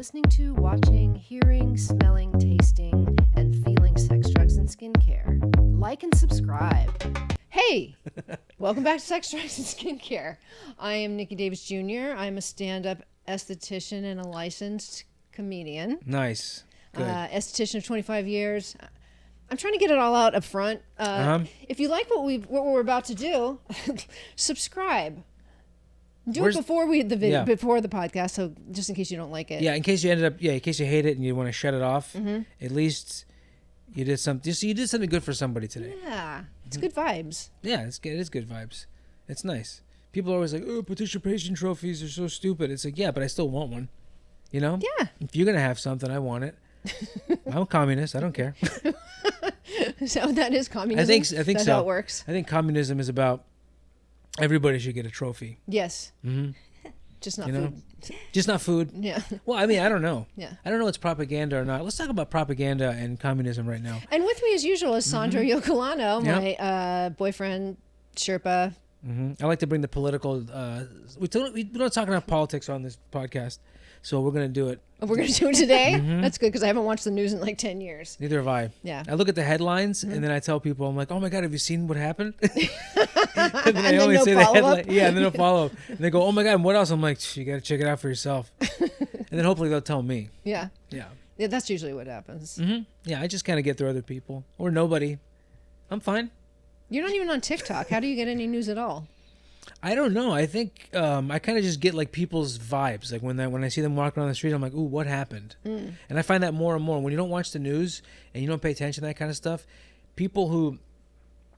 listening to, watching, hearing, smelling, tasting, and feeling sex, drugs, and skincare. Like and subscribe. Hey, welcome back to Sex, Drugs, and Skincare. I am Nikki Davis Jr. I'm a stand-up esthetician and a licensed comedian. Nice. Good. Esthetician of 25 years. I'm trying to get it all out up front. If you like what we're about to do, subscribe. Do it before before the podcast, so just in case you don't like it. Yeah, in case you in case you hate it and you want to shut it off, at least you did something. You did something good for somebody today. Yeah, it's good vibes. Yeah, it's good. It is good vibes. It's nice. People are always like, "Oh, participation trophies are so stupid." It's like, yeah, but I still want one. You know? Yeah. If you're gonna have something, I want it. I'm a communist. I don't care. So that is communism. I think That's so. how it works. I think communism is about everybody should get a trophy. Yes. Mm-hmm. Just not food. Just not food. Yeah. Well, I mean, I don't know. Yeah. I don't know what's propaganda or not. Let's talk about propaganda and communism right now. And with me, as usual, is Sandro Yocolano, my boyfriend, Sherpa. I like to bring the political. We don't talk about politics on this podcast, so we're going to do it. Oh, we're going to do it today? That's good, because I haven't watched the news in like 10 years. Neither have I. Yeah. I look at the headlines, and then I tell people, I'm like, oh my God, have you seen what happened? and then I only say the headline. Yeah, and then they'll follow up. And they go, oh my God, and what else? I'm like, you got to check it out for yourself. And then hopefully they'll tell me. Yeah. Yeah. Yeah, that's usually what happens. Yeah, I just kind of get through other people. Or nobody. I'm fine. You're not even on TikTok. How do you get any news at all? I don't know. I think I kind of just get like people's vibes. Like when I see them walking around the street, I'm like, ooh, what happened? And I find that more and more. When you don't watch the news and you don't pay attention to that kind of stuff, people who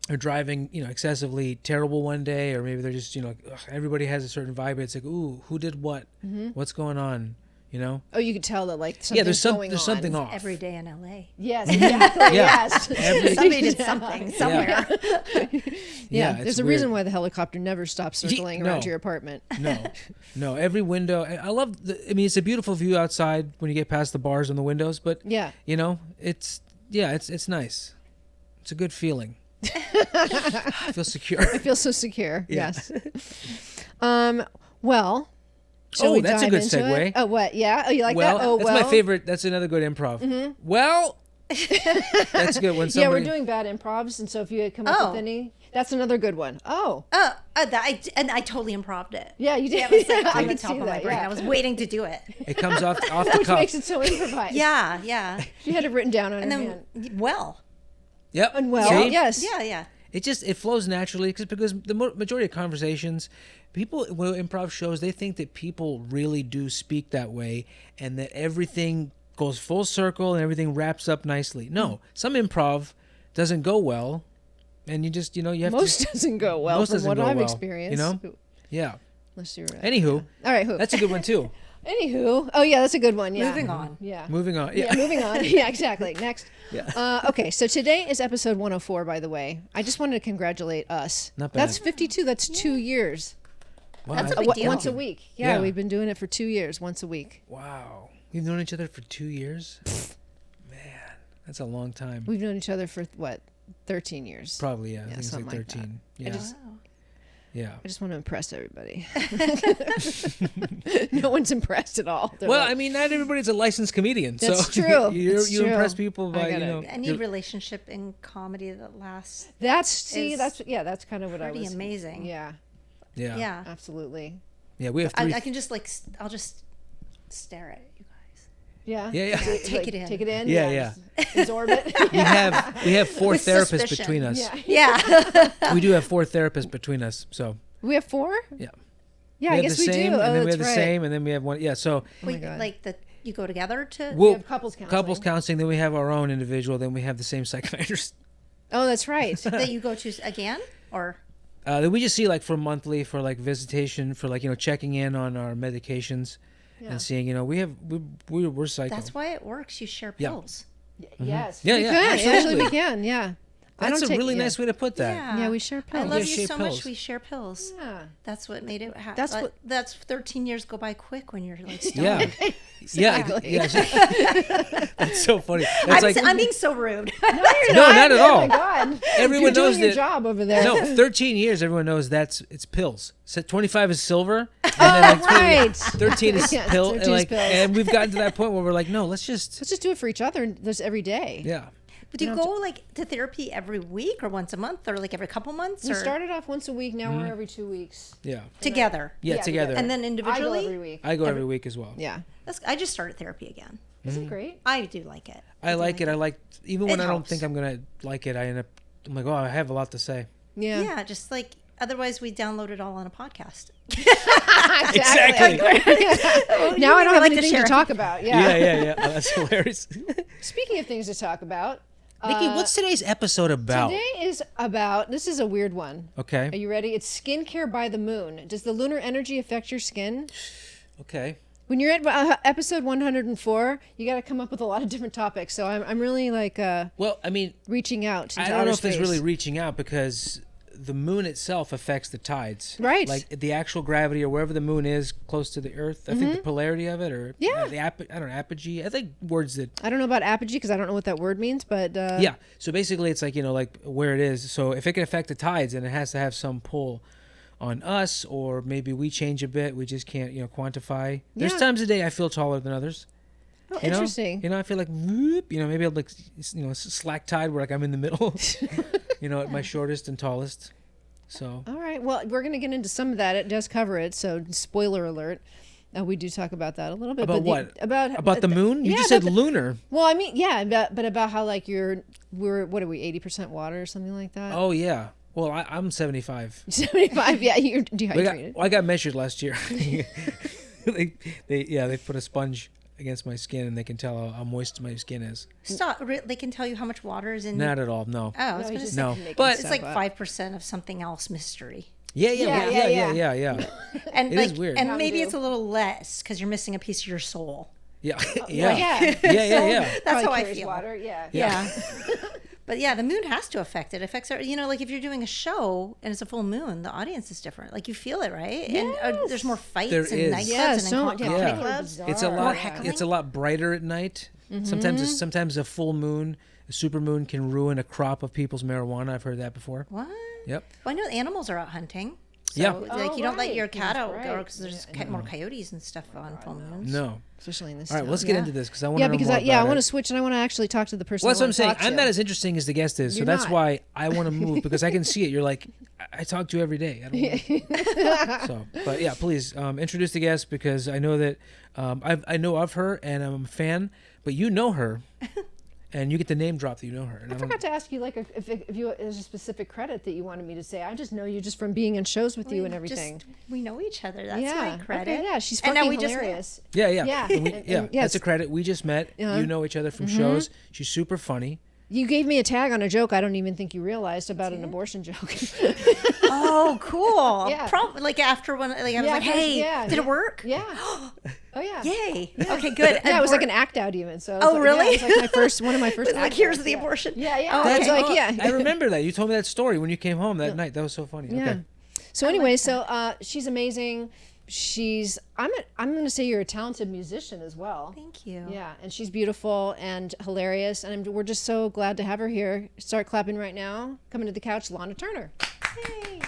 are driving, excessively terrible one day, or maybe they're just, everybody has a certain vibe. It's like, ooh, who did what? What's going on? Oh, you could tell that like something's going on. There's something off. Every day in LA. Yes, exactly. Yes. Somebody did something somewhere. Yeah. There's a reason why the helicopter never stops circling around your apartment. No. Every window. I love. It's a beautiful view outside when you get past the bars and the windows. But it's nice. It's a good feeling. I feel secure. I feel so secure. Yeah. Yes. Well. So that's a good segue. It? Oh, what? Yeah. Oh, you like that? Oh, that's my favorite. That's another good improv. Well, that's good. When somebody... Yeah, we're doing bad improvs, and so if you come up with any, that's another good one. Oh. I totally improved it. Yeah, you did. Yeah, it was like I on the can top see of my that, brain. yeah. I was waiting to do it. It comes off the Which cuff. makes it so improvised. Yeah. She had it written down on her hand. Well. Yep. And well, See? yes. Yeah. It flows naturally because the majority of conversations, people when improv shows, they think that people really do speak that way and that everything goes full circle and everything wraps up nicely. No, some improv doesn't go well, and you just you have most doesn't go well from what I've experienced. Yeah. Unless you're right. Anywho, all right, that's a good one too. Anywho, oh yeah, that's a good one. Yeah. Moving on. Yeah. Moving on. Yeah, moving on. Yeah, exactly. Next. Yeah. Okay, so today is episode 104, by the way. I just wanted to congratulate us. Not bad. That's 52. That's 2 years. Wow. That's a big deal. Once a week. Yeah, we've been doing it for 2 years, once a week. Wow. We've known each other for 2 years? Man, that's a long time. We've known each other for, 13 years? Probably, yeah. I think it's like something 13. Like that. Yeah. I just want to impress everybody. No one's impressed at all. They're not everybody's a licensed comedian. That's so true. You impress people by, Any relationship in comedy that lasts. That's kind of what I was. Pretty amazing. Yeah. Yeah. Absolutely. Yeah, we have three. I can just I'll just stare at you guys. Yeah. Yeah. Take it in. Take it in. Yeah. Absorb it. We have 4 With therapists suspicion. between us. Yeah. We do have 4 therapists between us. So we have 4? Yeah. Yeah, I guess we do. And Oh, then we have that's the right. same, and then we have one. Yeah. So Wait, you go together to. We have couples counseling. Couples counseling. Then we have our own individual. Then we have the same psychiatrist. Oh, that's right. That you go to again, or. That we just see for monthly for visitation for checking in on our medications and seeing we're psycho. That's why it works. You share pills. Yes. Yeah, we yeah, can. absolutely. Actually, we can. Yeah. That's a really nice way to put that. Yeah, we share pills. I love Yeah, you share so pills. much. We share pills. Yeah. That's what made it happen. That's what. That's 13 years go by quick when you're stoned. Yeah. Exactly. Yeah. That's so funny. That's I'm being so rude. No, not at all. Oh my God. Everyone You're knows doing your that. job over there. No, 13 years. Everyone knows it's pills. So 25 is silver. And then like right. 13 is Yeah, pill. 13 And, is like, pills. and we've gotten to that point where we're like, no, let's just do it for each other just every day. yeah. But do you go like to therapy every week or once a month or like every couple months? We or started off once a week. Now we're every 2 weeks. Yeah. together? Yeah, together. And then I go individually? every week. I go every week as well. Yeah. I just started therapy again. Isn't it great? I do like it. I like it. I like even when It I don't helps. think I'm gonna like it. I end up. I'm like, oh, I have a lot to say. Yeah. Yeah, just like otherwise we download it all on a podcast. Exactly. Now I don't have like to anything to share. talk about. Yeah. Oh, that's hilarious. Speaking of things to talk about, Nikki, what's today's episode about? today is about, this is a weird one. Okay. Are you ready? It's skincare by the moon. Does the lunar energy affect your skin? Okay. When you're at episode 104, you got to come up with a lot of different topics. So I'm really like Well, I mean, reaching out. I don't know if it's really reaching out because the moon itself affects the tides. Right. Like the actual gravity or wherever the moon is close to the earth. I think the polarity of it or Yeah. I don't know, apogee. I think words that I don't know about apogee because I don't know what that word means, but yeah. So basically it's like, like where it is. So if it can affect the tides, then it has to have some pull on us, or maybe we change a bit. We just can't, quantify. There's Yeah. times a day I feel taller than others. oh, You know? interesting. I feel like, whoop, maybe I'll like, slack tide where like I'm in the middle, at my shortest and tallest. So All right. Well, we're going to get into some of that. It does cover it. So spoiler alert. We do talk about that a little bit. About but what? About the moon? You yeah, just said about lunar. Well, I mean, yeah, but about how like we're what are we, 80% water or something like that? Oh yeah. Well, I'm 75. 75. Yeah, you're dehydrated. I got measured last year. They put a sponge against my skin and they can tell how moist my skin is. Stop. They can tell you how much water is in. Not at all. No. Oh, I was No, going he's to just say. No. making But- It's stuff like up. 5% of something else mystery. Yeah. And It like, is weird. and Mountain maybe Dew. it's a little less because you're missing a piece of your soul. Yeah. Yeah. That's Probably how I carries feel. water. Yeah. Yeah. But yeah, the moon has to affect it. It affects our, like if you're doing a show and it's a full moon, the audience is different. Like you feel it, right? And there's more fights There and is. nightclubs Yeah, and so much. comedy Yeah. clubs. It's a More lot. heckling. It's a lot brighter at night. Sometimes a full moon, a super moon can ruin a crop of people's marijuana. I've heard that before. What? Yep. Well, I know animals are out hunting. So, Yeah. like, Oh, you don't let right. your cat That's out right. because there's more coyotes and stuff on full moons. No. Especially in this. All right. town. Let's get Yeah. into this because I want to Yeah, know because more I about want to it. switch and I want to actually talk to the person. Well, that's I what I'm wanna saying. talk I'm to. not as interesting as the guest is, so You're that's not. why I want to move because I can see it. You're like, I talk to you every day. I don't so, but yeah, please introduce the guest because I know that I know of her and I'm a fan, but you know her, and you get the name drop that you know her. And I forgot to ask you, like, if you there's a specific credit that you wanted me to say. I just know you just from being in shows with you and everything. We know each other. That's yeah. my credit. Okay, yeah, she's And fucking now we just met. hilarious. Yeah. Yeah. And And yes. That's a credit. We just met. Uh-huh. You know each other from shows. She's super funny. You gave me a tag on a joke I don't even think you realized about an abortion joke. Oh, cool. Yeah. Like after one, like I was Yeah, like, hey, yeah, did yeah. it work? Yeah. Oh yeah. Yay. Okay, good. Yeah, it was like an act out even. So it was Oh, like, really? Yeah, it was like one of my first. Like, act here's outs, the yeah. abortion. Yeah, yeah. Oh, It was okay. like, yeah. I remember that. You told me that story when you came home that night. That was so funny. Yeah. Okay. So anyway, she's amazing. I'm going to say you're a talented musician as well. Thank you. Yeah, and she's beautiful and hilarious, and we're just so glad to have her here. Start clapping right now. Coming to the couch, Lahna Turner. Yay.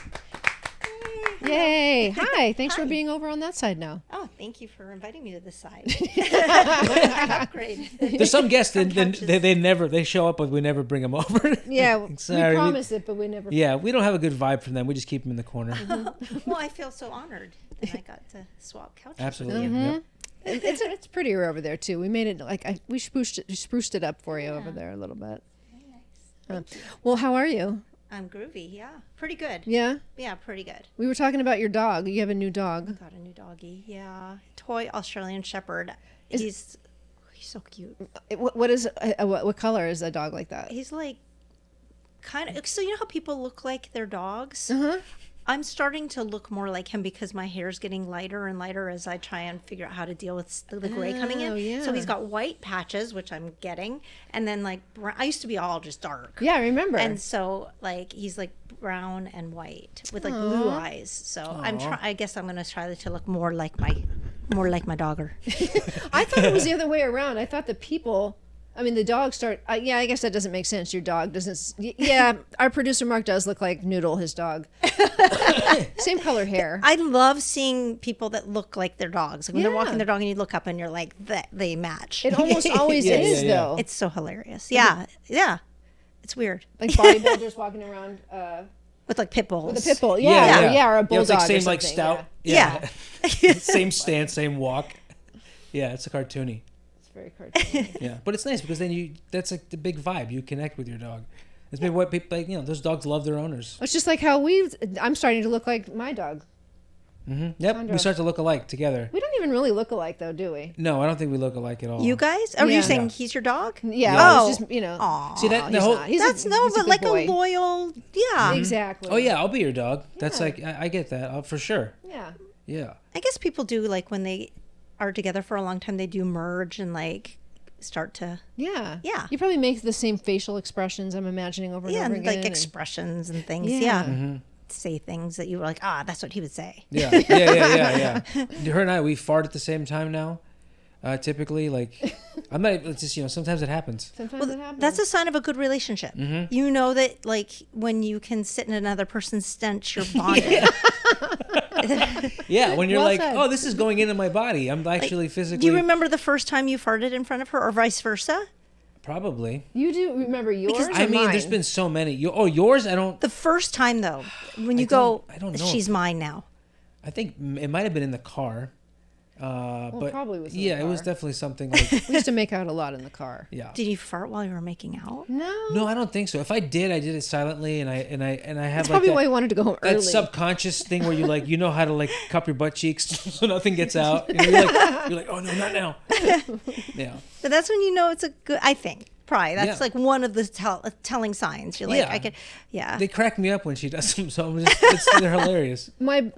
Yay! Hi, thanks for Hi. being over on that side now. Oh, thank you for inviting me to this side. I'm upgraded. There's some guests that couches. they show up, but we never bring them over. Yeah, Sorry, we promise it, but we never. Yeah, we don't have a good vibe from them. We just keep them in the corner. Well, I feel so honored that I got to swap couches. Absolutely. Mm-hmm. Yep. It's prettier over there too. We made it like we spruced it up for you over there a little bit. Very nice. Well, how are you? I'm groovy. Yeah, pretty good. Yeah, Yeah, pretty good. we were talking about your dog. You have a new dog. Got a new doggy. Yeah, toy Australian Shepherd. He's so cute. What color is a dog like that? He's like kind of. So you know how people look like their dogs. Uh-huh. I'm starting to look more like him because my hair's getting lighter and lighter as I try and figure out how to deal with the gray coming in. Oh, yeah. So he's got white patches, which I'm getting, and then like brown. I used to be all just dark. Yeah, I remember. And so like he's like brown and white with like blue eyes. So I guess I'm gonna try to look more like my dogger. I thought it was the other way around. I thought that people I mean, the dog start. Yeah, I guess that doesn't make sense. Your dog doesn't. Yeah, our producer Mark does look like Noodle, his dog. Same color hair. I love seeing people that look like their dogs. Like when they're Yeah. walking their dog and you look up and you're like, they match. It almost always Yeah, is, yeah, yeah. though. It's so hilarious. Yeah. Yeah. It's weird. Like bodybuilders walking around With like pit bulls. with a pit bull. Yeah, or a bulldog. it's like same or like something, stout. Yeah. Same stance, same walk. Yeah, it's a cartoony. It's very cartoony. Yeah, but it's nice because then that's like the big vibe. You connect with your dog. It's maybe what people like. Those dogs love their owners. It's just like how I'm starting to look like my dog. Yep, Sandra. we start to look alike together. We don't even really look alike, though, do we? No, I don't think we look alike at all. You guys? Are Yeah. you saying Yeah. he's your dog? Yeah. Oh. It's just, Aw. See that? he's The whole, not. He's That's a, no, he's but good like boy. a loyal, yeah. Exactly. oh yeah, I'll be your dog. That's Yeah. like I get that for sure. Yeah. Yeah. I guess people do like when they are together for a long time, they do merge and like start to, Yeah. Yeah. You probably make the same facial expressions, I'm imagining, over and yeah, over and again. like expressions and things. Yeah. Yeah. Say things that you were like, that's what he would say. Yeah, yeah. Her and I, we fart at the same time now. Typically, like, I'm not. It's just sometimes it happens. Sometimes it happens. That's a sign of a good relationship. You know that like when you can sit in another person's stench, you're bonded. Yeah, when you're Well like, said. oh, this is going into my body. I'm actually physically. Do you remember the first time you farted in front of her, or vice versa? Probably. You do remember yours? I or mean, mine? there's been so many. Yours? I don't. The first time though, when you I don't know. she's mine now. I think it might have been in the car. But probably was in the yeah, it was car. definitely something like We used to make out a lot in the car. yeah. Did you fart while you were making out? No. No, I don't think so. If I did it silently, and I have That's like probably that, why you wanted to go home that early. subconscious thing where you know how to like cup your butt cheeks so nothing gets out. You're like, oh no, not now. Yeah. But that's when you know it's a good. I think probably that's Yeah. like one of the telling signs. You're like, Yeah. I could, yeah. They crack me up when she does them, so they're hilarious. I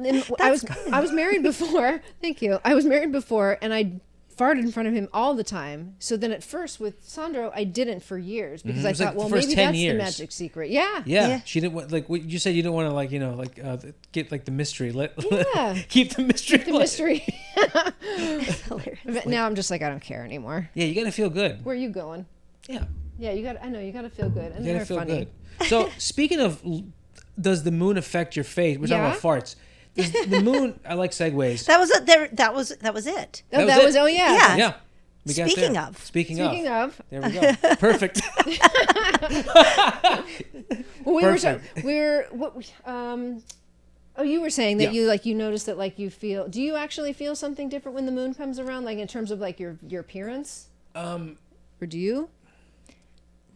was married before. Thank you. I was married before, and I farted in front of him all the time. So then at first with Sandro, I didn't for years because I It was like thought, the well, first maybe 10 that's years. the magic secret. Yeah. Yeah, she didn't want you said you didn't want to get like the mystery. Yeah. Keep the mystery. The mystery. Hilarious. But now I'm just like, I don't care anymore. Yeah, you got to feel good. Where are you going? Yeah, Yeah, I know you got to feel good, and you got they're to feel funny. good. So speaking of, does the moon affect your face? We're talking Yeah. about farts. Does the moon? I like segues. That was it. There. That was it. Oh, That was it. oh yeah. Yeah. Yeah. We got Speaking there. of. Speaking Speaking of, There we go. Perfect. well, Perfect. you were saying that Yeah. you notice that like you feel. Do you actually feel something different when the moon comes around, like in terms of like your appearance? Or do you?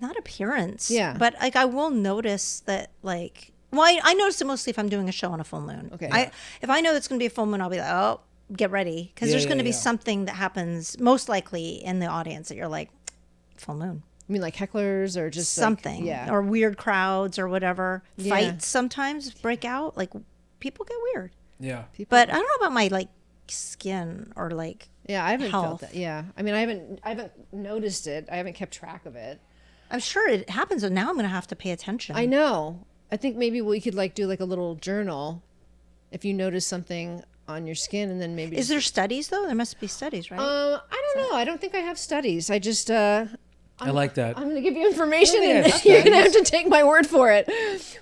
Not appearance. Yeah. But like I will notice that like. Well, I notice it mostly if I'm doing a show on a full moon. Okay. If I know it's going to be a full moon, I'll be like, oh, get ready, because there's going to be something that happens most likely in the audience that you're like, full moon. I mean, like hecklers or just like- Something, yeah. or weird crowds or whatever. Yeah. Fights sometimes break out. Like people get weird. Yeah. But I don't know about my like skin or like Yeah, I haven't health. felt that. Yeah, I mean, I haven't noticed it. I haven't kept track of it. I'm sure it happens, but now I'm going to have to pay attention. I know. I think maybe we could like do like a little journal if you notice something on your skin, and then maybe Is there studies though? There must be studies, right? I don't know. I don't think I have studies. I just I like that. I'm going to give you information, I and think I have you're going to have studies. to take my word for it.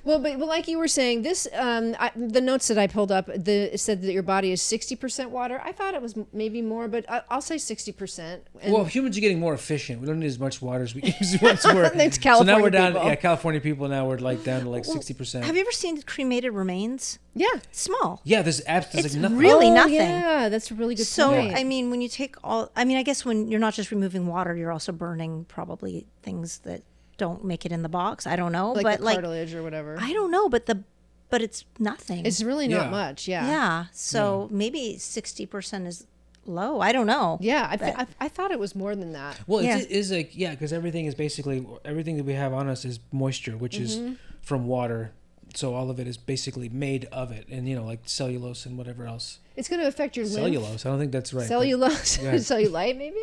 Well, but like you were saying, this the notes that I pulled up, it said that your body is 60% water. I thought it was maybe more, but I'll say 60%. And Well, humans are getting more efficient. We don't need as much water as we used to once were. Thanks, So now we're California down. people. Yeah, California people now we're like down to like 60%. Have you ever seen cremated remains? yeah, Small. Yeah, there's apps. There's It's like nothing. really Oh, nothing. Yeah, that's a really good So, point. I mean, when you take I guess when you're not just removing water, you're also burning probably things that don't make it in the box. I don't know, like but the like cartilage or whatever. I don't know, but it's nothing. It's really not Yeah. much. yeah. So maybe 60% is low. I don't know. Yeah, But- I thought it was more than that. Well, Yeah. it is like because everything is basically everything that we have on us is moisture, which is from water. So all of it is basically made of it, and like cellulose and whatever else. It's going to affect your lymph. Cellulose. I don't think that's right. but- Cellulose. Go ahead. Cellulite, maybe?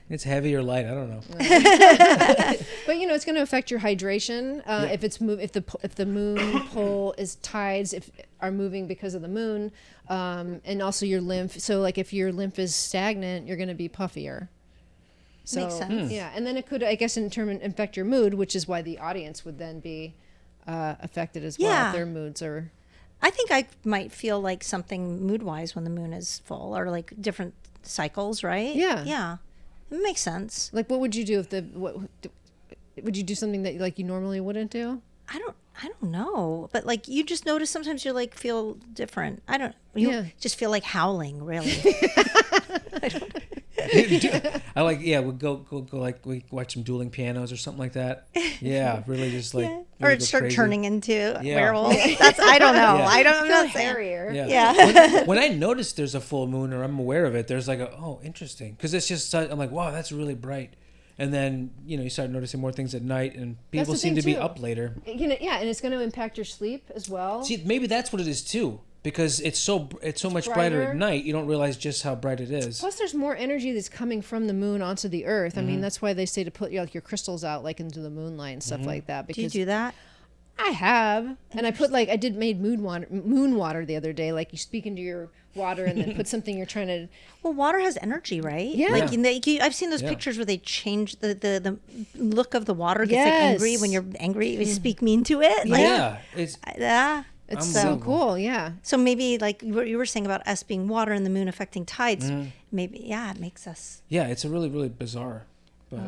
it's heavy or light. I don't know. But it's going to affect your hydration. If it's if the moon pole is tides are moving because of the moon, and also your lymph. So like if your lymph is stagnant, you're going to be puffier. So, Makes sense. Yeah, and then it could, I guess, in turn affect your mood, which is why the audience would then be affected as well if their moods are. I think I might feel like something mood-wise when the moon is full, or like different cycles, right? Yeah. Yeah. It makes sense. Like, what would you do if would you do something that like you normally wouldn't do? I don't know, but like you just notice sometimes you like feel different. You just feel like howling, really. I like, we'll go like we watch some dueling pianos or something like that. Yeah, really just like really or start crazy. turning into werewolves. I don't know. Yeah. I'm not Hairier. Yeah. When I notice there's a full moon or I'm aware of it, there's like interesting, because it's just I'm like, wow, that's really bright. And then, you start noticing more things at night, and people seem to be up later. And it's going to impact your sleep as well. See, maybe that's what it is too, because it's so much brighter at night. You don't realize just how bright it is. Plus, there's more energy that's coming from the moon onto the earth. I mean, that's why they say to put your crystals out like into the moonlight and stuff like that. Because Do you do that? I have, and I made moon water the other day. Like you speak into your water and then put something you're trying to. Well, water has energy, right? Yeah. Like I've seen those pictures where they change the look of the water. Gets like angry when you're angry. You speak mean to it. Like, It's so cool. Yeah. So maybe like you were saying about us being water and the moon affecting tides. Maybe it makes us. Yeah, it's a really, really bizarre. But.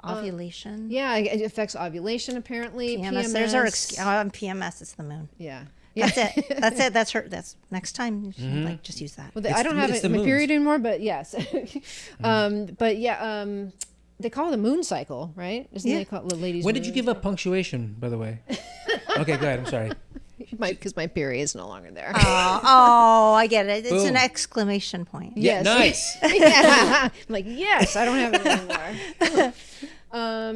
Ovulation. It affects ovulation apparently. PMS. There's our PMS. It's the moon. Yeah. That's it. That's it. That's her. That's next time. Like just use that. Well, I don't have my period anymore, but yes. But yeah, they call it a moon cycle, right? Isn't they call it the ladies' When moon? did you give up punctuation, by the way? Okay, go ahead. I'm sorry. Because my period is no longer there. I get it. It's Boom. an exclamation point. Yeah, Yes. nice. I'm like, yes, I don't have it anymore.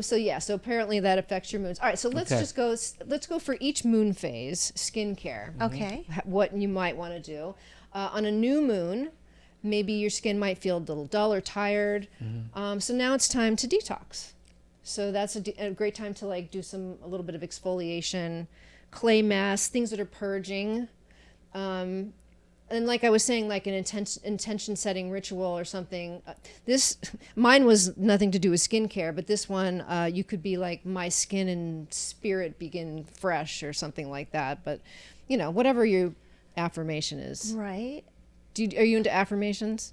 So apparently that affects your moods. All right, so let's go for each moon phase, skincare. Okay. What you might want to do. On a new moon, maybe your skin might feel a little dull or tired. So now it's time to detox. So that's a great time to like do a little bit of exfoliation, clay masks, things that are purging. And like I was saying, like an intention setting ritual or something. Mine was nothing to do with skincare, but this one, you could be like, my skin and spirit begin fresh or something like that. But, whatever your affirmation is. Right. Are you into affirmations?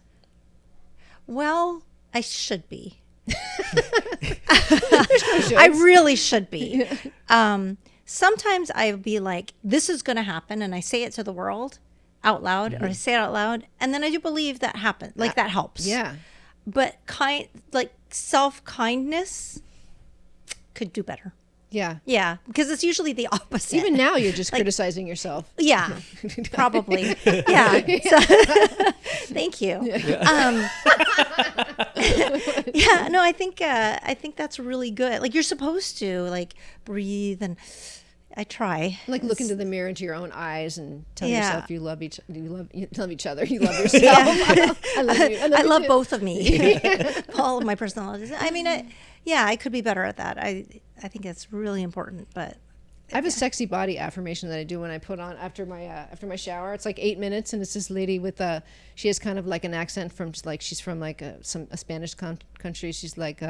Well, I should be. I really should be. Sometimes I'll be like, this is going to happen, and I say it to the world out loud, or I say it out loud, and then I do believe that happened. Like that helps. Yeah. But self-kindness could do better. Yeah. Yeah, because it's usually the opposite. Even now, you're just criticizing yourself. Yeah, probably. Yeah. So, thank you. No, I think that's really good. Like you're supposed to like breathe, and I try. Like look into the mirror into your own eyes and tell yourself you love each other. You love yourself. I love you. I love both of me. All of my personalities. I mean, I could be better at that. I think that's really important. But I have a sexy body affirmation that I do when I put on after my shower. It's like 8 minutes, and it's this lady with she has kind of like an accent from like she's from like a Spanish country. She's like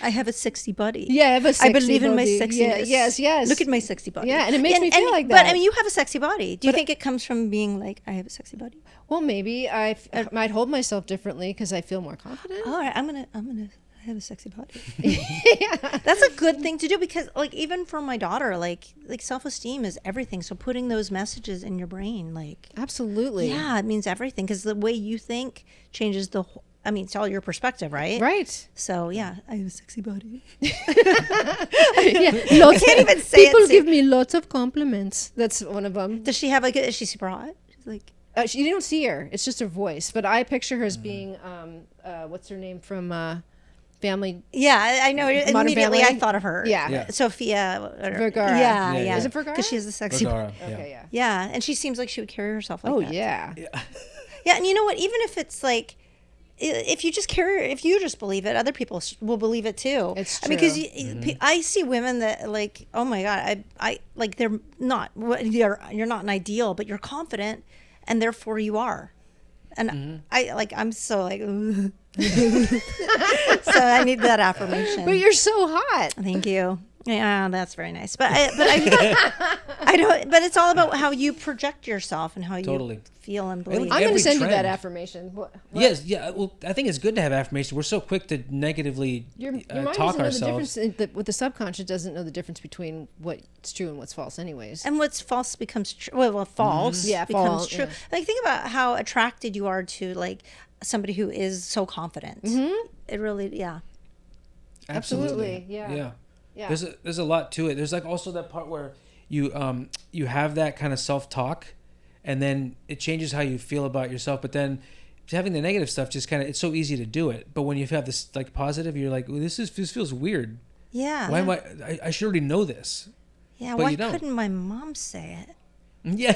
I have a sexy body. Yeah, I have a sexy I believe in my body. sexiness. Yes. Look at my sexy body. Yeah, and it makes me feel like that. But I mean, you have a sexy body. Do you think it comes from being like, I have a sexy body? Well, maybe I might hold myself differently because I feel more confident. All right, I'm gonna I have a sexy body. Yeah. That's a good thing to do, because like even for my daughter, like self-esteem is everything. So putting those messages in your brain, like absolutely. Yeah, it means everything, because the way you think changes the whole. I mean, it's all your perspective, right? Right. So yeah, I have a sexy body. I can't even say it. People give me lots of compliments. That's one of them. Does she have is she super hot? She's like. You don't see her. It's just her voice. But I picture her as being, what's her name from Family? Yeah, I know. Immediately, I thought of her. Yeah. Sophia Vergara. Yeah. Is it Vergara? Because she has a sexy Vergara, body. Okay, yeah. Yeah, and she seems like she would carry herself like that. Oh, yeah. Yeah, and you know what? Even if it's like, if you just believe it, other people will believe it too. It's true. I mean, because I see women that like, oh my God, I like they're not, you're not an ideal, but you're confident, and therefore you are. And I'm so like, so I need that affirmation. But you're so hot. Thank you. Yeah, that's very nice. But I don't. But it's all about how you project yourself and how you feel and believe. I'm going to send you that trend. affirmation. What? Yes, yeah. Well, I think it's good to have affirmation. We're so quick to negatively Your mind talk doesn't know ourselves. the difference. With the subconscious, doesn't know the difference between what's true and what's false, anyways. And what's false becomes true. Well, false becomes false, true. yeah. Like, think about how attracted you are to like somebody who is so confident. It really, yeah. Absolutely, yeah. Yeah. There's a lot to it. There's like also that part where you have that kind of self-talk, and then it changes how you feel about yourself. But then having the negative stuff just kind of, it's so easy to do it. But when you have this like positive, you're like, well, this feels weird. Yeah. Why am I should already know this. Yeah. But Why you don't. couldn't my mom say it? Yeah.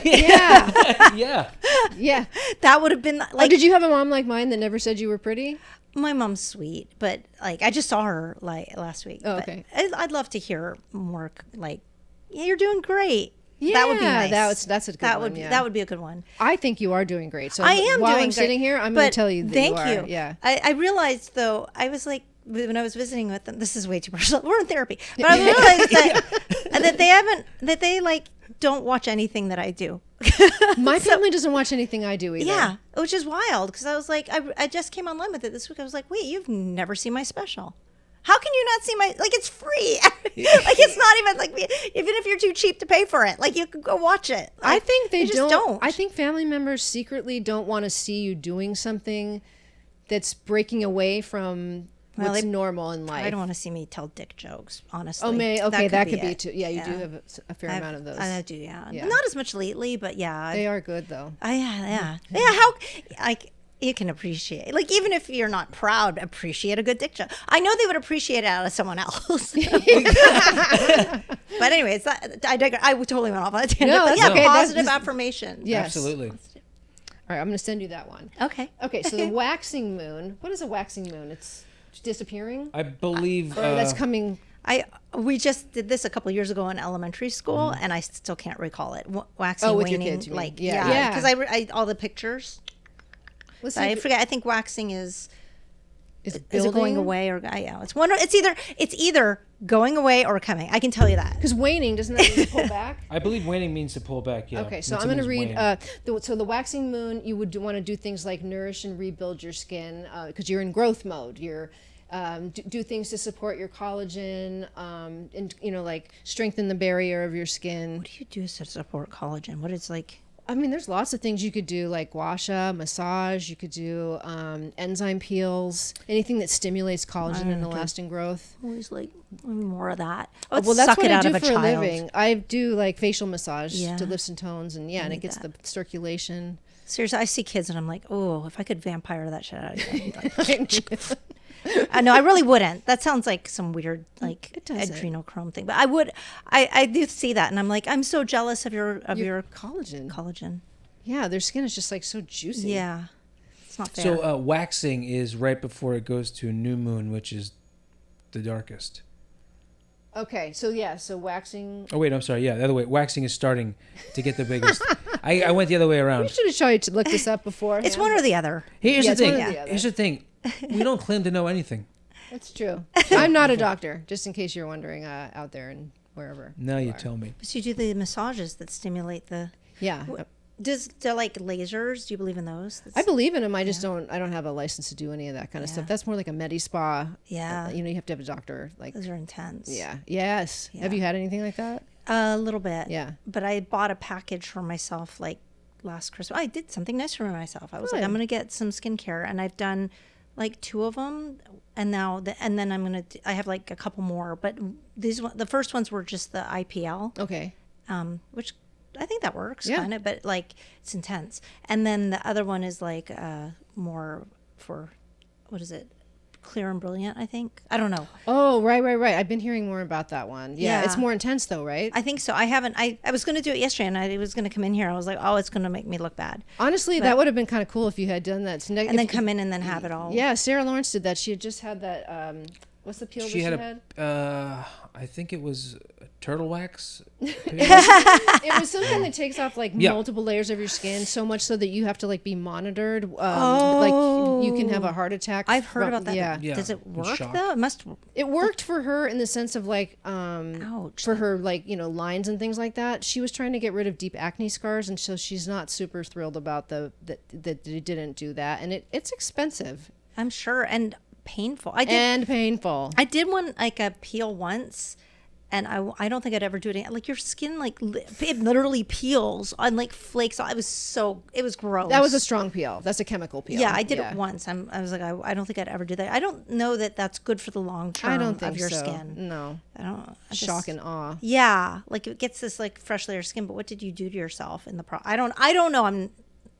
Yeah. Yeah. That would have been like. Did you have a mom like mine that never said you were pretty? My mom's sweet, but like I just saw her like last week. Oh, but okay. I'd love to hear more. Like, yeah, you're doing great. Yeah, that would be nice. That's a good one. That would be a good one. I think you are doing great. So I am while doing I'm great, sitting here, I'm going to tell you that thank you are. you. Yeah. I realized though, I was like, when I was visiting with them, this is way too personal. We're in therapy, but I realized that they like don't watch anything that I do. My family doesn't watch anything I do either. Yeah, which is wild because I was like, I just came online with it this week. I was like, wait, you've never seen my special. How can you not see my, like, it's free. Like, it's not even like, even if you're too cheap to pay for it, like, you could go watch it. Like, I think they just don't. I think family members secretly don't want to see you doing something that's breaking away from what's normal in life. I don't want to see me tell dick jokes, honestly. Oh, okay, that could be it. too. Yeah, you do have a fair amount of those. I do, yeah. Not as much lately, but yeah. They are good, though. Yeah. How, like, you can appreciate, like, even if you're not proud, appreciate a good dick joke. I know they would appreciate it out of someone else. But anyway, it's not, I totally went off on a tangent. No, but yeah, okay, positive affirmation. Yes. Absolutely. All right, I'm going to send you that one. Okay. Okay, so the waxing moon. What is a waxing moon? It's disappearing? I believe Or that's coming. We just did this a couple years ago in elementary school, and I still can't recall it. Waxing, with waning, your kids, you mean? like Yeah. because I all the pictures. Let's I forget. I think waxing is it going building? away or yeah. It's one. It's either going away or coming. I can tell you that. Because waning, doesn't that mean to pull back? I believe waning means to pull back. Yeah. Okay, so It I'm going to means read. waning. So the waxing moon, you would want to do things like nourish and rebuild your skin because you're in growth mode. You're do things to support your collagen and like strengthen the barrier of your skin. What do you do to support collagen? What is like? I mean, there's lots of things you could do, like guasha, massage. You could do enzyme peels, anything that stimulates collagen and elastin growth. Always like more of that. Well, that's what I do for a living. I do like facial massage to lift some tones, and and it gets the circulation. Seriously, I see kids and I'm like, oh, if I could vampire that shit out of you. No, I really wouldn't. That sounds like some weird like adrenochrome thing. But I would. I do see that, and I'm like, I'm so jealous of your collagen. Collagen. Yeah, their skin is just like so juicy. Yeah, it's not fair. So waxing is right before it goes to new moon, which is the darkest. Okay, so waxing. Oh wait, I'm sorry. Yeah, the other way. Waxing is starting to get the biggest. I went the other way around. We should have tried to look this up before. It's one or the other. Here's the thing. one or the other. Here's the thing. We don't claim to know anything. That's true. I'm not a doctor, just in case you're wondering out there and wherever. Now you tell me. But you do the massages that stimulate the. Yeah. They're like lasers? Do you believe in those? I believe in them. I just don't. I don't have a license to do any of that kind of stuff. That's more like a med spa. Yeah. You have to have a doctor. Like those are intense. Yeah. Yes. Yeah. Have you had anything like that? A little bit. Yeah. But I bought a package for myself like last Christmas. I did something nice for myself. I was like, I'm going to get some skincare, and I've done like 2 of them, and then I'm going to. I have like a couple more, but the first ones were just the IPL. Okay. Which I think that works Yeah. kind of, but like it's intense. And then the other one is like more for what is it? Clear and Brilliant, I think. I don't know. Oh, right. I've been hearing more about that one. Yeah. It's Yeah. more intense though, right? I think so. I haven't. I was going to do it yesterday, and I was going to come in here. I was like, oh, it's going to make me look bad. Honestly, that would have been kind of cool if you had done that. And then come in and then have it all. Yeah, Sarah Lawrence did that. She had just had that What's the peel She that had she had? I think it was turtle wax. It was something that takes off like Yeah. multiple layers of your skin, so much so that you have to like be monitored. Oh. Like you can have a heart attack. I've heard about that. Yeah. Yeah, Does it and work shock. though? It must. It worked for her in the sense of like Ouch. for her like, you know, lines and things like that. She was trying to get rid of deep acne scars, and so she's not super thrilled about that it didn't do that, and it's expensive I'm sure, and painful. and painful. I did one like a peel once, and I don't think I'd ever do it again. Like your skin, like it literally peels and like flakes off. It was gross. That was a strong peel. That's a chemical peel. Yeah, I did it once. I was like, I don't think I'd ever do that. I don't know that that's good for the long term I don't think of your so. skin. No. I don't. I just- Shock and awe. Yeah, like it gets this like fresh layer of skin. But what did you do to yourself in the I don't know.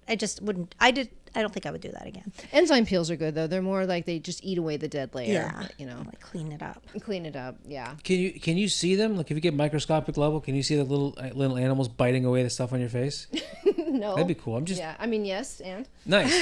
I just wouldn't. I don't think I would do that again. Enzyme peels are good though. They're more like they just eat away the dead layer. Yeah, You know, like clean it up. clean it up. Yeah. Can you see them? Like if you get microscopic level, can you see the little animals biting away the stuff on your face? No. That'd be cool. I'm just Yeah. I mean, yes, and nice.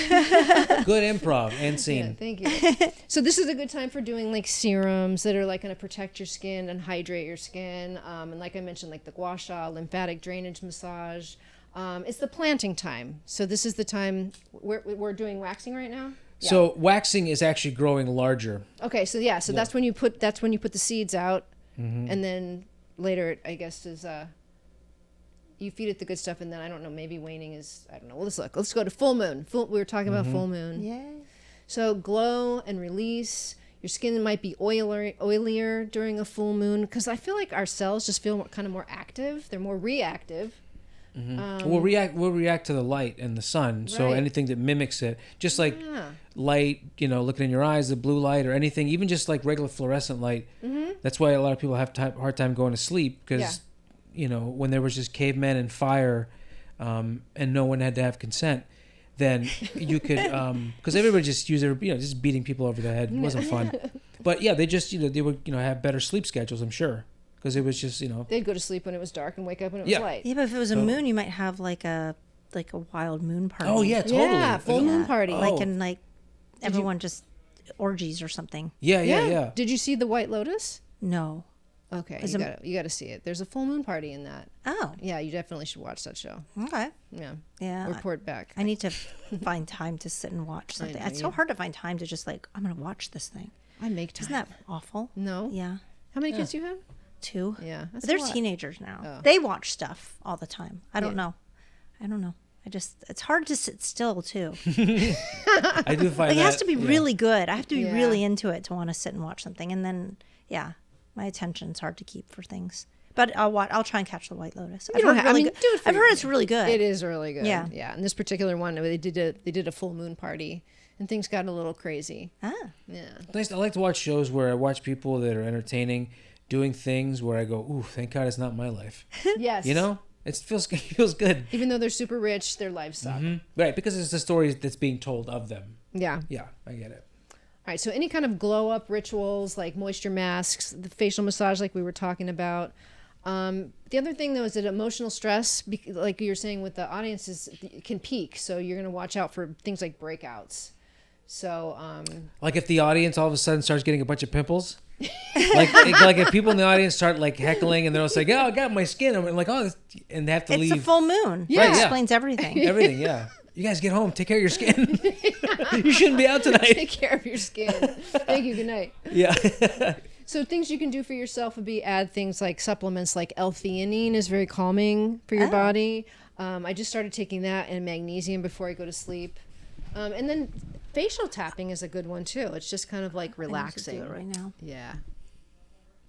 Good improv and yeah, scene. thank you. So this is a good time for doing like serums that are like going to protect your skin and hydrate your skin. And like I mentioned, like the gua sha, lymphatic drainage massage. It's the planting time. So this is the time we're doing waxing right now. Yeah. So waxing is actually growing larger. Okay, so yeah, so that's when you put the seeds out, and then later I guess is you feed it the good stuff, and then I don't know, maybe waning is, I don't know. Well, let's go to full moon. We were talking about full moon. Yeah. So glow and release. Your skin might be oilier during a full moon because I feel like our cells just feel kind of more active. They're more reactive. We'll react to the light and the sun. So Right. anything that mimics it, just like Yeah. light, looking in your eyes, the blue light or anything, even just like regular fluorescent light. That's why a lot of people have hard time going to sleep because, when there was just cavemen and fire, and no one had to have consent, then you could, because everybody just used their, just beating people over the head. It wasn't fun. But yeah, they just, they would, have better sleep schedules, I'm sure. Because it was just, They'd go to sleep when it was dark and wake up when it was Yeah. light. Yeah, but if it was a Totally. moon, you might have like a wild moon party. Oh yeah, totally. Yeah, full moon party. Oh. Like and like everyone just orgies or something. Yeah. Did you see the White Lotus? No. Okay, Is you got to see it. There's a full moon party in that. Oh. Yeah, you definitely should watch that show. Okay. Yeah. Yeah. Report back. I need to find time to sit and watch something. know, It's yeah. so hard to find time to just like I'm gonna watch this thing. I make time. Isn't that awful? No. Yeah. How many kids do you have? 2. Yeah. But That's they're a lot. teenagers now. Oh. They watch stuff all the time. I don't Yeah. know. It's hard to sit still too. I do find Like, that. it has to be yeah. really good. I have to be Yeah. really into it to want to sit and watch something. And then, yeah, my attention's hard to keep for things. But I'll try and catch the White Lotus. You don't have- I mean, good. do it for I've your- heard it's really good. It is really good. Yeah. Yeah. And this particular one, they did a full moon party, and things got a little crazy. Ah, Yeah. Nice. I like to watch shows where I watch people that are entertaining, doing things where I go, "Ooh, thank God it's not my life." Yes. It feels good. Even though they're super rich, their lives suck. Right, because it's the story that's being told of them. Yeah. Yeah, I get it. All right. So any kind of glow up rituals like moisture masks, the facial massage, like we were talking about. The other thing though is that emotional stress, like you were saying with the audiences, can peak. So you're going to watch out for things like breakouts. So, Like if the audience all of a sudden starts getting a bunch of pimples, like if people in the audience start like heckling and they're all like, "Oh, I got my skin," I'm like, "Oh," and they have to it's leave a full moon. Yeah. It Right, yeah. explains everything. everything. Yeah, you guys get home, take care of your skin. You shouldn't be out tonight. take care of your skin. Thank you. Good night. Yeah. So things you can do for yourself would be add things like supplements like L-theanine is very calming for your body. I just started taking that and magnesium before I go to sleep. And then facial tapping is a good one too. It's just kind of like I need to relaxing. do it right now. Yeah.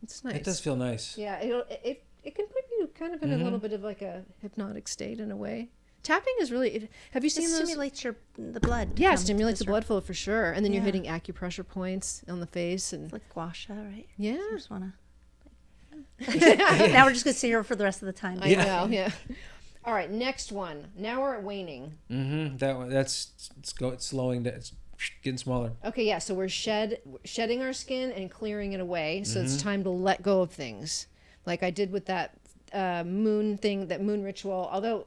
It's nice. It does feel nice. Yeah, it can put you kind of in a little bit of like a hypnotic state in a way. Tapping is really. Have you It seen those? stimulates the blood. Yeah, it to stimulates the start- blood flow for sure. And then you're Yeah. hitting acupressure points on the face and Like gua sha, right? yeah. I just wanna. Now we're just gonna sit here for the rest of the time. I know. Yeah. All right, next one. Now we're at waning. Mm-hmm. It's slowing down. It's getting smaller. Okay, yeah. So we're shedding our skin and clearing it away. So it's time to let go of things, like I did with that moon thing, that moon ritual. Although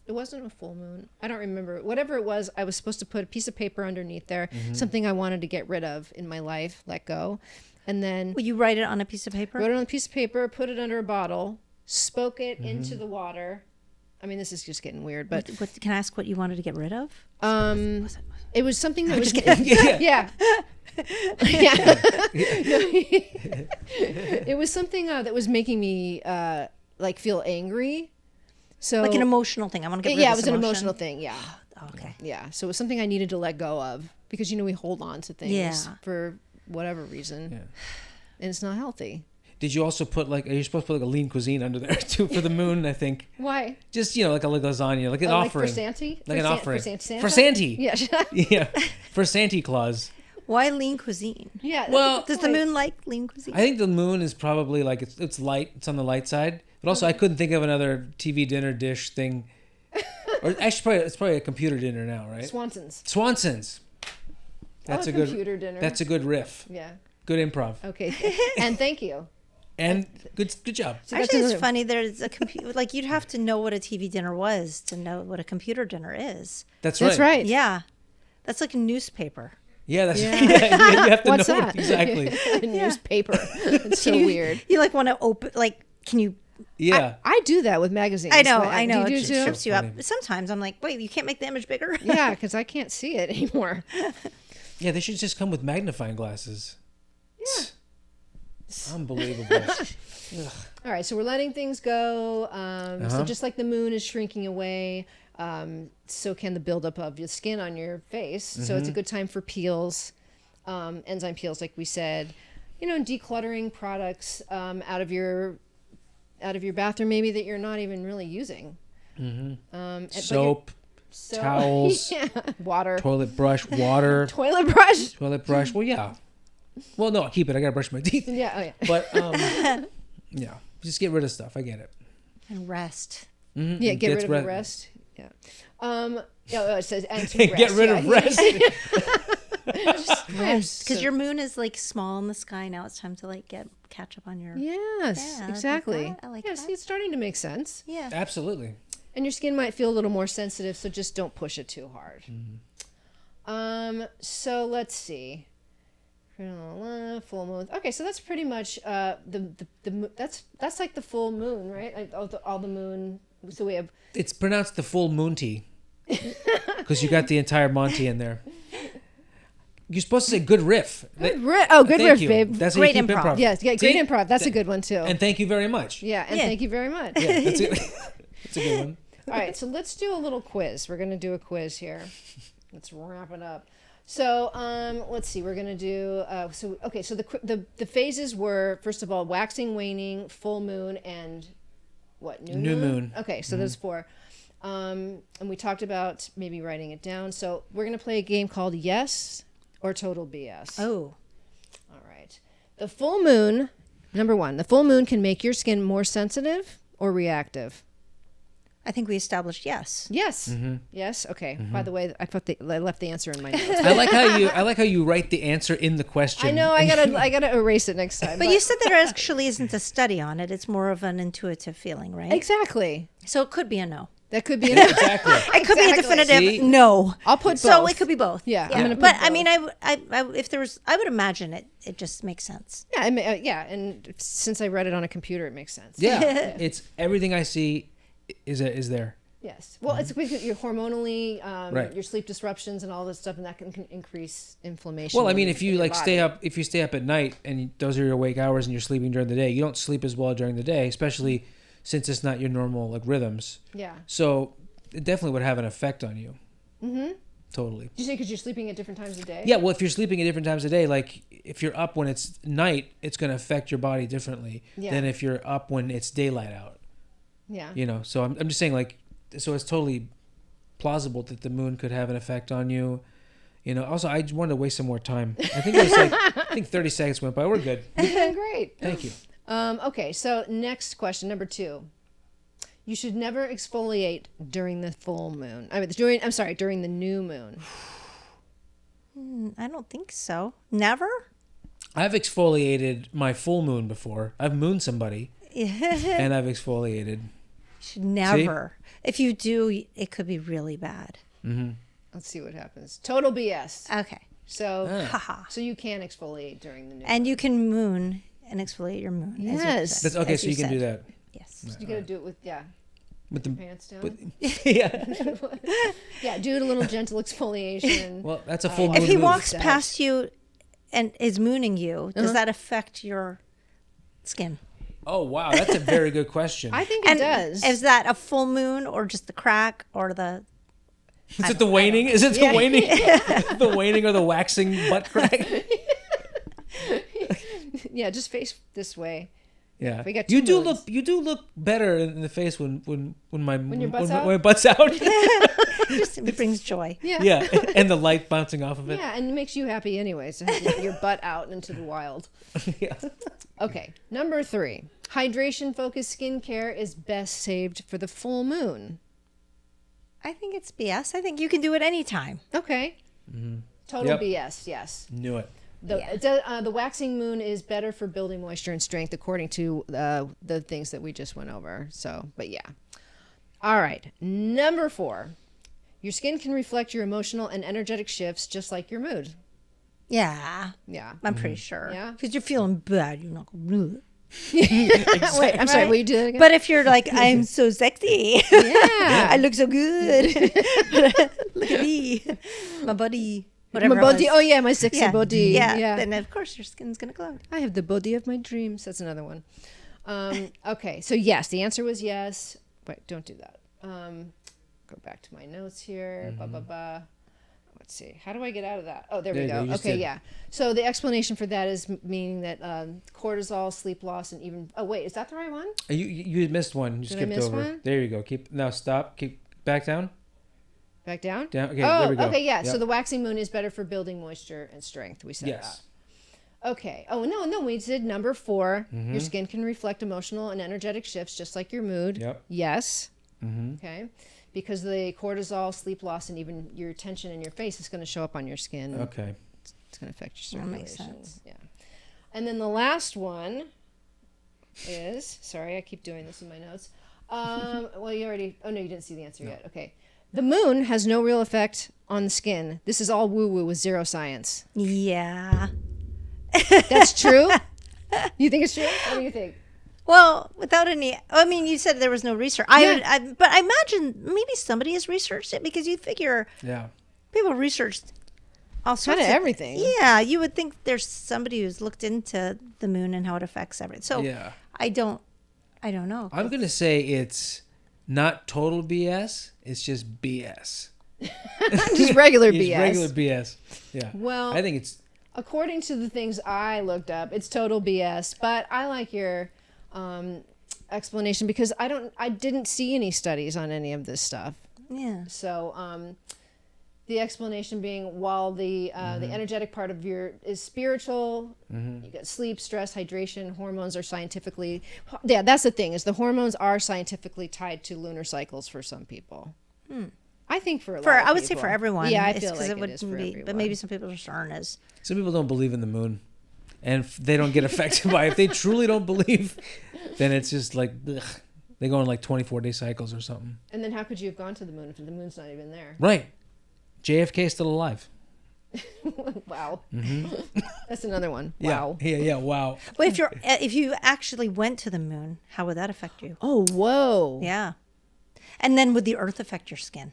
it wasn't a full moon. I don't remember. Whatever it was, I was supposed to put a piece of paper underneath there, something I wanted to get rid of in my life, let go. and then Will you write it on a piece of paper? wrote it on a piece of paper, put it under a bottle, spoke it into the water. I mean, this is just getting weird, but Can I ask what you wanted to get rid of? it was something that was Yeah. It was something that was making me like feel angry. So Like an emotional thing. I want to get rid of yeah, it this was an emotion. emotional thing. Yeah, Okay. yeah. So it was something I needed to let go of because we hold on to things Yeah. for whatever reason, and it's not healthy. Did you also put are you supposed to put like a lean cuisine under there too for the moon? I think. Why? Just like a lasagna, like an offering. Like for Santa? Like an offering. For Santa? For Santa. Yeah. Yeah. For Santa Claus. Why lean cuisine? Yeah. that's Well, a good Does the point. moon like lean cuisine? I think the moon is probably like it's light. It's on the light side. But also, I couldn't think of another TV dinner dish thing. Or actually, it's probably a computer dinner now, right? Swanson's. That's a good computer dinner. That's a good riff. Yeah. Good improv. Okay. And thank you. And good job. So that's Actually, it's another- funny. There's a computer. Like you'd have to know what a TV dinner was to know what a computer dinner is. That's right. That's right. Yeah, that's like a newspaper. Yeah, that's Yeah. yeah, you have to What's know that? exactly. A newspaper. It's so weird. You like want to open? Like, can you? Yeah. I do that with magazines. I know. Do you It do too? trips you funny. up. Sometimes I'm like, wait, you can't make the image bigger. Yeah, because I can't see it anymore. Yeah, they should just come with magnifying glasses. Yeah. Unbelievable. All right, so we're letting things go. So just like the moon is shrinking away, so can the buildup of your skin on your face. So it's a good time for peels, enzyme peels, like we said. Decluttering products out of your bathroom, maybe that you're not even really using. Soap, towels, water, toilet brush, water, toilet brush. toilet brush. Well, yeah. Well, no, keep it. I gotta brush my teeth. Yeah, oh yeah. But yeah, just get rid of stuff. I get it. And rest. Mm-hmm. Yeah, get rid of the rest. Yeah. It says and to rest. Get rid of rest. Rest. Because your moon is like small in the sky now. It's time to like catch up on your. Yes, Yeah, exactly. I like yeah, that. see, it's starting to make sense. Yeah. Absolutely. And your skin might feel a little more sensitive, so just don't push it too hard. So let's see. Full moon. Okay, so that's pretty much that's like the full moon, right? Like all the moon. So we have. It's pronounced the full Moonty because you got the entire Monty in there. You're supposed to say good riff. Good Thank riff, you. babe. That's Great how you keep improv. improv. Yes, yeah, great See? improv. That's a good one too. And thank you very much. Yeah, and Yeah. thank you very much. Yeah, that's it. That's a good one. All right, so let's do a little quiz. We're gonna do a quiz here. Let's wrap it up. So let's see. We're gonna do so the phases were, first of all, waxing, waning, full moon, and what, new moon. Okay, so those four. And we talked about maybe writing it down. So we're gonna play a game called Yes or Total BS. Oh. All right. The full moon. Number one, the full moon can make your skin more sensitive or reactive. I think we established yes. Yes. Yes. Okay. By the way, I left the answer in my notes. I like how you write the answer in the question. I know. I gotta erase it next time. But you said that there actually isn't a study on it. It's more of an intuitive feeling, right? exactly. So it could be a no. That could be an Exactly. It could be a definitive See? no. I'll put So both. it could be both. Yeah, I'm gonna put But I both. mean, I if there was, I would imagine it just makes sense. Yeah. Yeah. And since I read it on a computer, it makes sense. Yeah, it's everything I see is there. Yes. Well, it's because you're hormonally, Right. your sleep disruptions and all this stuff, and that can increase inflammation. Well, I mean, in if you your like body. if you stay up at night and those are your awake hours and you're sleeping during the day, you don't sleep as well during the day, especially since it's not your normal like rhythms. Yeah. So it definitely would have an effect on you. Mm-hmm. Totally. Did you say because you're sleeping at different times of day? Yeah, well, if you're sleeping at different times of day, like if you're up when it's night, it's going to affect your body differently than if you're up when it's daylight out. Yeah. So I'm just saying, like, so it's totally plausible that the moon could have an effect on you. Also, I just wanted to waste some more time. I think it was 30 seconds went by. We're good. You're doing great. Thank you. Okay, so next question, number 2. You should never exfoliate during the full moon. During the new moon. I don't think so. Never. I've exfoliated my full moon before. I've mooned somebody, and I've exfoliated. Should never. If you do, it could be really bad. Let's see what happens. Total BS. Okay. So, Haha. so you can exfoliate during the new And moon. you can moon and exfoliate your moon. as you Yes. said- That's okay. as So you can do said. that. Yes. You got to do it with With the pants down. yeah. Yeah, do a little gentle exfoliation. Well, that's a full moon. If he move. walks Does. past you and is mooning you, does that affect your skin? Oh wow, that's a very good question. I think it does. Is that a full moon or just the crack or the? Is it the waning? Is it the waning? The waning or the waxing butt crack? Yeah, just face this way. Yeah, We got you two do moons. look better in the face when your butt's out? my butt's out. It brings joy. Yeah. Yeah, and the light bouncing off of it. Yeah, and it makes you happy anyways to have your butt out into the wild. Yeah. Okay, number 3. Hydration-focused skincare is best saved for the full moon. I think it's BS. I think you can do it anytime. Okay. Total Yep. BS, yes. Knew it. The waxing moon is better for building moisture and strength according to the things that we just went over. So, but yeah. All right. Number 4. Your skin can reflect your emotional and energetic shifts just like your mood. Yeah, Yeah. I'm pretty sure. Yeah. Because you're feeling bad. You're not going to. Wait, I'm sorry. Will you do that again? But if you're like, I'm so sexy. yeah. I look so good. Look at me. My body. Whatever My it body. was. Oh, yeah, my sexy Yeah. body. Yeah. Then, of course, your skin's going to glow. I have the body of my dreams. That's another one. Okay, so yes, the answer was yes. Wait, don't do that. Go back to my notes here. Let's see. How do I get out of that? Oh, there we There you go. go. You just Okay, did. yeah. So the explanation for that is meaning that cortisol, sleep loss, and even... Oh, wait, is that the right one? You missed one. You Did I skipped miss over. one? There you go. Stop. Keep back down. Back down? Down. Okay, Oh, there we go. okay, yeah. Yep. So the waxing moon is better for building moisture and strength. We said Yes. that. Okay. Oh, no. We did number 4. Your skin can reflect emotional and energetic shifts just like your mood. Yep. Yes. Okay. Because the cortisol, sleep loss, and even your tension in your face is going to show up on your skin. Okay. It's going to affect your That circulation. makes sense. Yeah. And then the last one is... Sorry, I keep doing this in my notes. Well, you already... Oh, no, you didn't see the answer yet. Okay. The moon has no real effect on the skin. This is all woo-woo with zero science. Yeah. That's true? You think it's true? What do you think? Well, without any, I mean, you said there was no research. Yeah. But I imagine maybe somebody has researched it because you figure Yeah. people researched all sorts Kind of everything. Yeah, you would think there's somebody who's looked into the moon and how it affects everything. So Yeah. I don't know. I'm gonna say it's not total BS. It's just BS. Just regular It's BS. regular BS. Yeah. Well, I think it's according to the things I looked up, it's total BS. But I like your explanation because I didn't see any studies on any of this stuff. Yeah. So the explanation being while the energetic part of your is spiritual, you got sleep, stress, hydration, hormones are scientifically. Yeah, that's the thing is the hormones are scientifically tied to lunar cycles for some people. I think for a lot of I would say people. for everyone. Yeah, I it's feel 'cause like it it would is for be, everyone. but maybe some people just aren't as. some people don't believe in the moon, and they don't get affected by it. If they truly don't believe, then it's just like ugh. They go in like 24-day cycles or something. And then how could you have gone to the moon if the moon's not even there? Right. JFK is still alive. Wow. That's another one. Wow. Yeah. Wow. But if you actually went to the moon, how would that affect you? Oh, whoa. Yeah. And then would the Earth affect your skin?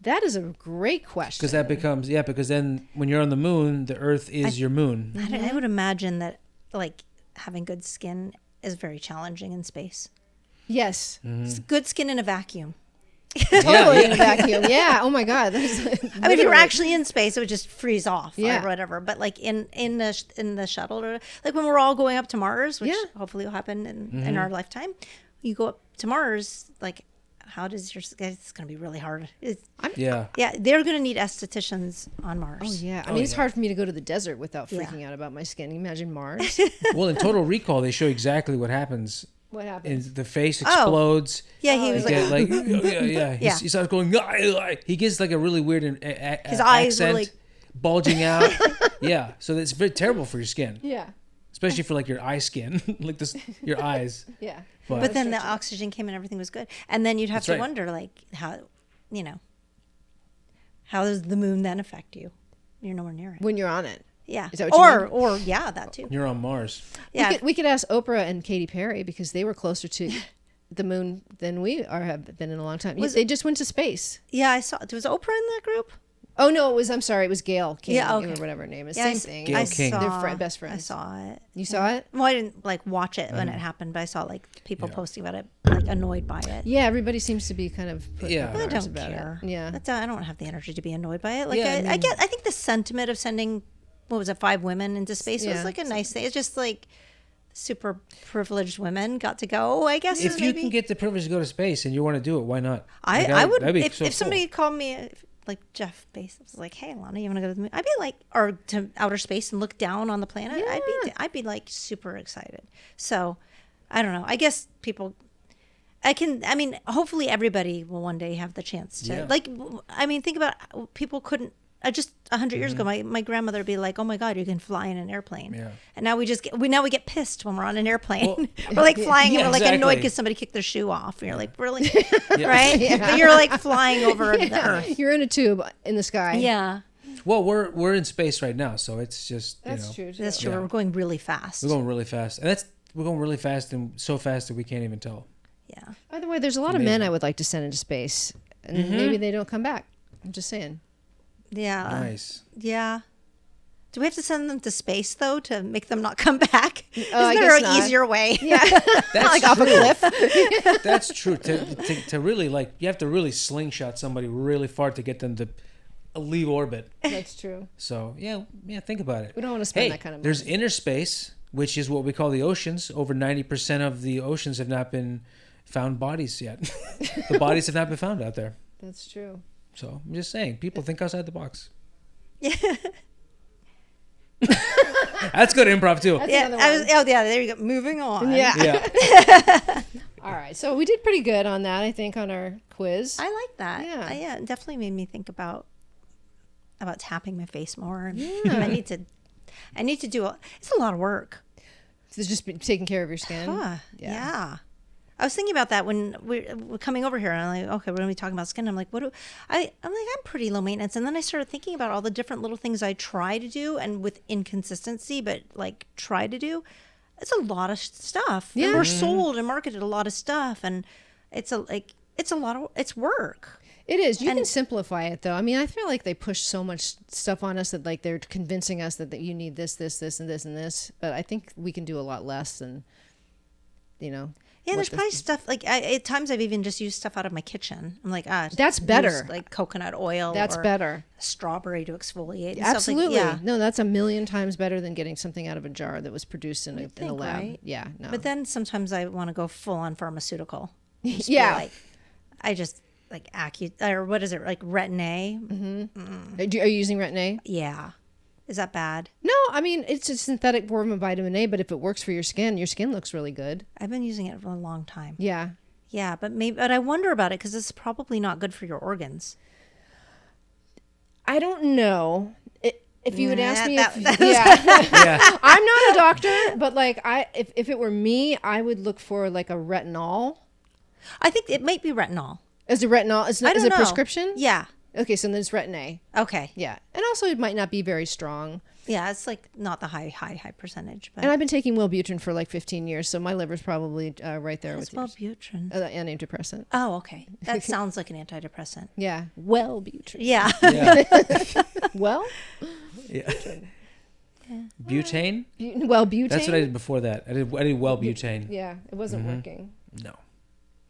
That is a great question. Because that becomes because then when you're on the moon, the Earth is your moon. I would imagine that like having good skin is very challenging in space. Yes. It's good skin in a vacuum. Totally in a vacuum. Yeah. Oh my God. That's I mean, if you were actually in space, it would just freeze off Yeah. or whatever. But like in the shuttle, or like when we're all going up to Mars, which Yeah. hopefully will happen in our lifetime, you go up to Mars. Like, how does your skin? It's going to be really hard. Yeah. Yeah, they're going to need estheticians on Mars. Oh yeah. I mean, it's hard for me to go to the desert without freaking out about my skin. Can you imagine Mars? Well, in Total Recall, they show exactly what happens. What happens? And the face explodes. Yeah, he was You like, get yeah. He starts going. He gets like a really weird his eyes were accent, like bulging out. Yeah, so it's very terrible for your skin, yeah. especially for like your eye skin, like this, your eyes. Yeah. but then the oxygen came and everything was good. And then you'd have That's to right. wonder, like, how does the moon then affect you? you're nowhere near it. When you're on it. Yeah. Is that what you mean? Or yeah, that too. You're on Mars. Yeah. We could ask Oprah and Katy Perry because they were closer to the moon than we have been in a long time. They just went to space. Yeah, I saw. Was Oprah in that group? Oh no, it was Gail King Yeah, okay. or whatever her name is. Yeah, Same thing. Gail King. They're best friends. I saw it. You saw it? Well, I didn't like watch it when it happened, but I saw like people posting about it, like annoyed by it. Yeah, everybody seems to be kind of putting up Yeah. I theirs don't about care. it. Yeah. I don't have the energy to be annoyed by it. Like Yeah, I mean- I think the sentiment of sending, what was it, 5 women into space was Yeah. like a nice thing. It's just like super privileged women got to go, I guess. If you maybe. can get the privilege to go to space and you want to do it, why not? I would, that'd be if so cool. somebody called me, like Jeff Bezos was like, "Hey, Lana, you want to go to the moon?" I'd be like, or to outer space and look down on the planet. Yeah. I'd be like super excited. So, I don't know. I guess people. I mean, hopefully everybody will one day have the chance to. Yeah. Like, I mean, think about people couldn't. Just 100 years ago, my grandmother would be like, "Oh my God, you can fly in an airplane." Yeah. And now we get pissed when we're on an airplane. We're like flying Yeah, and we're like annoyed exactly. because somebody kicked their shoe off. And you're like, really, right? But you're like flying over the earth. You're in a tube in the sky. Yeah, Well, we're in space right now, so it's just That's true. Too. that's true. Yeah. We're going really fast. We're going really fast, and we're going really fast and so fast that we can't even tell. Yeah. By the way, there's a lot of men I would like to send into space, and maybe they don't come back. I'm just saying. Yeah. Nice. Yeah. Do we have to send them to space though to make them not come back? I Isn't there guess an not. easier way? Yeah. That's Like off a cliff. That's true. To really you have to really slingshot somebody really far to get them to leave orbit. That's true. So yeah, think about it. We don't want to spend Hey, that kind of money. there's inner space, which is what we call the oceans. Over 90% of the oceans have not been found bodies yet. The bodies have not been found out there. That's true. So I'm just saying, people think outside the box. Yeah. That's good improv too. Yeah. another one. Oh yeah. There you go. Moving on. Yeah. Yeah. All right. So we did pretty good on that, I think, on our quiz. I like that. Yeah. Yeah. It definitely made me think about tapping my face more. And Yeah. I need to do it's a lot of work. It's just taking care of your skin. Yeah. I was thinking about that when we're coming over here, and I'm like, okay, we're gonna be talking about skin. I'm like, I'm pretty low maintenance, and then I started thinking about all the different little things I try to do, and with inconsistency, but like try to do. It's a lot of stuff. Yeah. And we're sold and marketed a lot of stuff, and it's work. It is. You can And- simplify it, though. I mean, I feel like they push so much stuff on us that like they're convincing us that you need this, and this, and this. But I think we can do a lot less than, Yeah, what there's the- probably stuff like at times I've even just used stuff out of my kitchen. I'm like, That's better. use, like coconut oil. That's or better. Strawberry to exfoliate. And stuff Absolutely. yeah. No, that's a million times better than getting something out of a jar that was produced in a think, lab. right? Yeah. No. But then sometimes I want to go full on pharmaceutical. Just be Yeah. Like, I just like or what is it, like Retin-A? Are you using Retin-A? Yeah. Is that bad? No, I mean, it's a synthetic form of vitamin A, but if it works for your skin looks really good. I've been using it for a long time. Yeah. Yeah, but I wonder about it because it's probably not good for your organs. I don't know. If you would ask me, that- Yeah. I'm not a doctor, but like if it were me, I would look for like a retinol. I think it might be retinol. Is a retinol? Is I don't it know. prescription? Yeah. Okay, so then it's Retin-A. Okay. Yeah, and also it might not be very strong. Yeah, it's like not the high percentage, but And I've been taking Wellbutrin for like 15 years, so my liver's probably right there it's with yours. Wellbutrin. Antidepressant. Oh, okay. That sounds like an antidepressant. Yeah, Wellbutrin. Yeah. Yeah. Well, Yeah. Butane? Wellbutane. That's what I did before that. I did Wellbutane. Yeah, it wasn't Mm-hmm. working. No.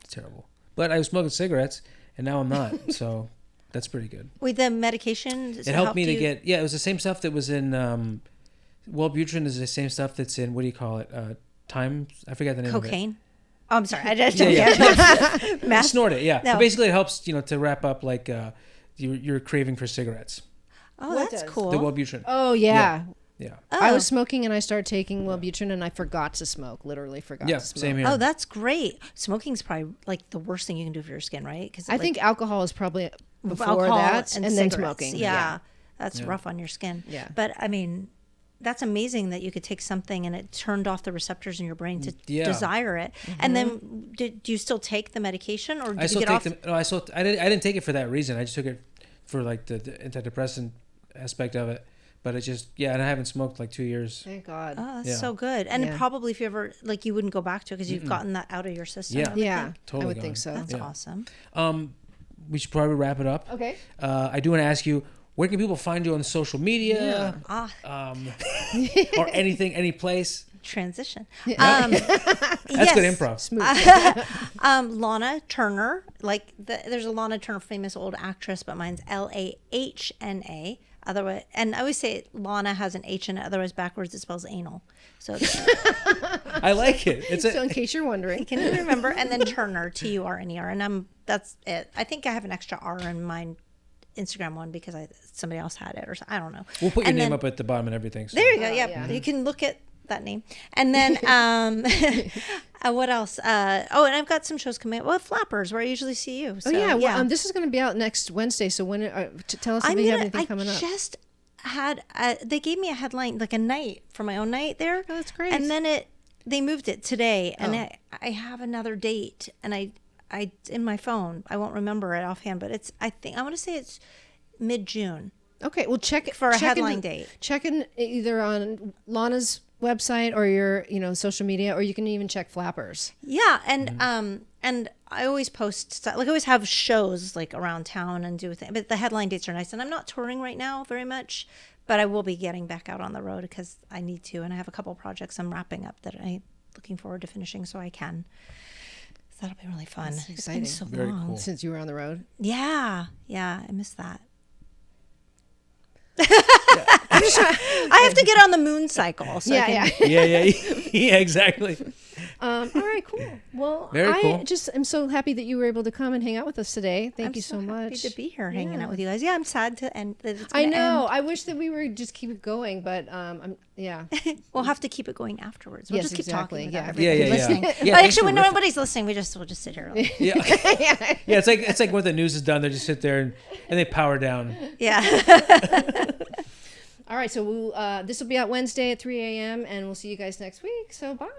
It's terrible. But I was smoking cigarettes, and now I'm not. So that's pretty good. With the medication, It helped me to get... Yeah, it was the same stuff that was in... Wellbutrin is the same stuff that's in... What do you call it? I forgot the name of it. cocaine. Oh, I'm sorry. I just Yeah. Meth? Snort it, yeah. No. But basically, it helps, to wrap up, like, your craving for cigarettes. Oh, What that's does? cool. The Wellbutrin. Oh yeah. Yeah. I Oh. was smoking and I started taking Wellbutrin and I forgot to smoke. Literally forgot Yeah, to smoke. same here. Oh, that's great. Smoking's probably like the worst thing you can do for your skin, right? Because I think alcohol is probably before alcohol that and then cigarettes. smoking. Yeah, that's rough on your skin. Yeah. But I mean, that's amazing that you could take something and it turned off the receptors in your brain to desire it. And then, do you still take the medication, or did I you still get take off? them. No, I didn't take it for that reason. I just took it for like the antidepressant aspect of it. But it's just, and I haven't smoked like 2 years. Thank God. Oh, that's so good. And probably if you ever, like, you wouldn't go back to it because you've gotten that out of your system. Yeah. Totally. I would think so. That's awesome. We should probably wrap it up. Okay. I do want to ask you, where can people find you on social media? Or anything, any place? Transition. That's good improv. Smooth. Lana Turner, like there's a Lana Turner, famous old actress, but mine's Lahna. Otherwise, and I always say Lana has an H in it. Otherwise, backwards it spells anal. So I like it. So in case you're wondering, can you remember? And then Turner, Turner, and that's it. I think I have an extra R in mine Instagram one because somebody else had it, or I don't know. We'll put your name up at the bottom and everything. So. There you go. Yeah, you can look at that name. And then what else? And I've got some shows coming up. Well, Flappers, where I usually see you. So, Well, this is going to be out next Wednesday. So when tell us if you have anything coming up. I just had they gave me a headline, like a night for my own night there. Oh, that's great. And then they moved it today, and I have another date, and I in my phone. I won't remember it offhand, but I want to say it's mid-June. Okay, well check for a headline date. Check in either on Lana's website or your social media, or you can even check Flappers. Yeah, and I always post stuff, like I always have shows like around town and do things, but the headline dates are nice. And I'm not touring right now very much, but I will be getting back out on the road because I need to, and I have a couple projects I'm wrapping up that I'm looking forward to finishing so I can. So that'll be really fun. That's exciting. It's been so Very long cool. Since you were on the road. Yeah, I miss that. I have to get on the moon cycle. So yeah, exactly. All right, cool. Well, Very cool. I just am so happy that you were able to come and hang out with us today. Thank you so much. Happy to be here, hanging out with you guys. Yeah, I'm sad to end. I know. I wish that we were just keep it going, but we'll have to keep it going afterwards. We'll just keep talking. Yeah. Listening. Yeah, actually, when nobody's listening, we'll just sit here. Yeah. It's like when the news is done, they just sit there and they power down. Yeah. All right, so this will be out Wednesday at 3 a.m. and we'll see you guys next week. So bye.